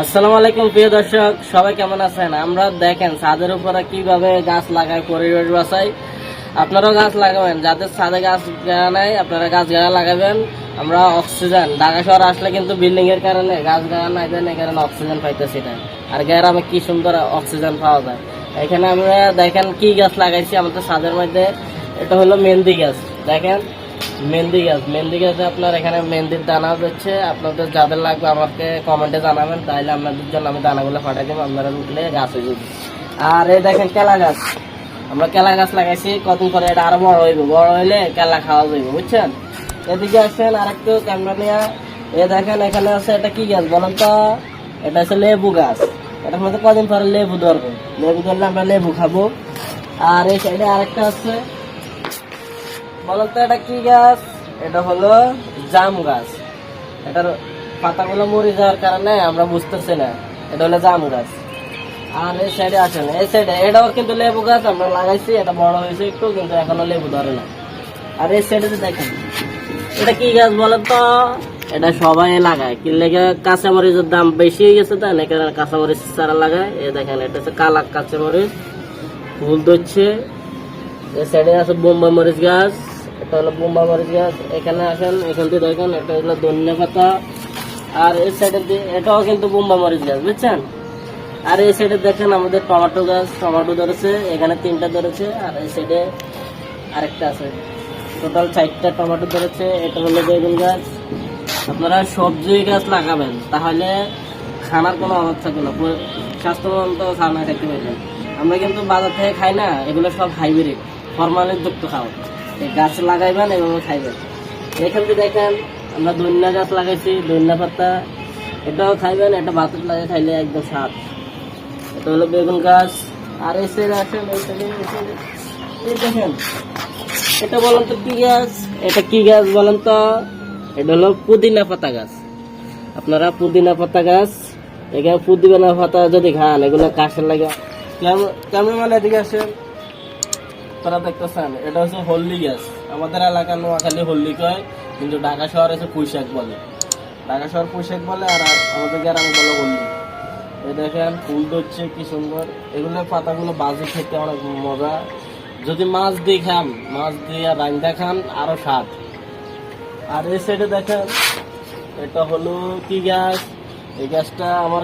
আসসালামু আলাইকুম প্রিয় দর্শক, সবাই কেমন আছেন? আমরা দেখেন ছাদের উপরে কিভাবে গাছ লাগায়, পরিবেশ বাঁচাই। আপনারাও গাছ লাগাবেন, যাদের ছাদে গাছ গাড়া নাই আপনারা গাছ গাড়া লাগাবেন। আমরা অক্সিজেন, ঢাকা শহর আসলে কিন্তু বিল্ডিং এর কারণে গাছ গাড়া নাই দেন, এই কারণে অক্সিজেন পাইতেছি না। আর গ্রামে কি সুন্দর অক্সিজেন পাওয়া যায়। এখানে আমরা দেখেন কি গাছ লাগাইছি আমাদের ছাদের মধ্যে। এটা হলো মেহেন্দি গাছ। দেখেন মেহেন্দি গাছে আপনার এখানে মেহেন্দির দানা হচ্ছে। আপনাদের যাদের লাগবে আমাকে কমেন্টে জানাবেন, তাইলে আপনাদের জন্য আমি দানাগুলো পাঠাই দেবো, আপনারা উঠলে গাছ হয়ে যাবে। আর এই দেখেন কেলা গাছ, আমরা কেলা গাছ লাগাইছি। কতদিন পরে এটা আরো বড় হইব, বড় হইলে কেলা খাওয়া যাইব, বুঝছেন? এদিকে আসেন আর একটু ক্যামেরা নিয়ে। এ দেখেন এখানে আছে, এটা কি গাছ বলেন তো? এটা হচ্ছে লেবু গাছ। এটার মধ্যে কদিন পরে লেবু ধরবে, লেবু ধরলে আমরা লেবু খাবো। আর এই সাইডে আরেকটা আছে, বলেন তো এটা কি গাছ? এটা হলো জাম গাছ। এটার পাতাগুলো মরে যাওয়ার কারণে আমরা বুঝতেছি না, এটা হলো জাম গাছ। আর এই সাইডে আসেন, এই সাইডে এটাও কিন্তু লেবু গাছ আমরা লাগাইছি। এটা বড় হয়েছে একটু, কিন্তু এখনো লেবু ধরে না। আর এই সাইডে দেখেন এটা কি গাছ বলেন তো? এটা সবাই লাগায় কি লেগে, কাঁচামরিচের দাম বেশি হয়ে গেছে, তাই না? কারণ কাঁচামরিচ চারা লাগায়। এই দেখেন এটা হচ্ছে কালা কাঁচামরিচ, ফুল ধরছে। এই সাইডে আছে বোম্বাই মরিচ গাছ, এটা হলো বোম্বাই মরিচ গাছ। এখানে আসেন, এখান থেকে দেখেন এটা হলো ধনিয়া পাতা। আর এই সাইডে এটাও কিন্তু বোম্বাই মরিচ গাছ, বুঝছেন? আর এই সাইডে দেখেন আমাদের টমেটো গাছ, টমেটো ধরেছে, এখানে 3টা ধরেছে। আর এই সাইডে আরেকটা আছে, টোটাল 4টা টমেটো ধরেছে। এটা হলো বেগুন গাছ। আপনারা সবজি গাছ লাগাবেন, তাহলে খানার কোনো অভাব থাকবে না, স্বাস্থ্যবান খানা খেতে পারবেন। আমরা কিন্তু বাজার থেকে খাই না, এগুলো সব হাইব্রিড, ফরমালিন যুক্ত খাও। এই গাছ লাগাইবেন এবং খাইবেন। এখান থেকে দেখেন আমরা ধনিয়া গাছ লাগাইছি, ধনিয়া পাতা, এটাও খাইবেন। এটা ভাতের লাগে খাইলে একদম স্বাদ। এটা হলো বেগুন গাছ। আর এই সাইডে আসেন, এই দেখেন এটা বলেন তো কি গাছ? এটা কি গাছ বলেন তো? এটা হলো পুদিনা পাতা গাছ। আপনারা পুদিনা পাতা গাছ, এখানে পুদিনা পাতা যদি খান, এগুলো কাশের লাগে কেমন মানে। এদিকে আসেন, তারা দেখতেছেন এটা হচ্ছে হলদি গাছ। আমাদের এলাকা নোয়াখালী হলদি কয়, কিন্তু ঢাকা শহর হচ্ছে পুঁইশাক বলে। ঢাকা শহর পুঁইশাক বলে, আর আমাদের গ্রামে বলে হলদি। এই দেখেন ফুল ধরছে কি সুন্দর। এগুলো পাতাগুলো বাজি খেতে অনেক মজা। যদি মাছ দিয়ে খান, মাছ দিয়ে রান্না খান, আরো স্বাদ। আর এই সাইডে দেখেন এটা হলো কি গাছ? এই গাছটা আমার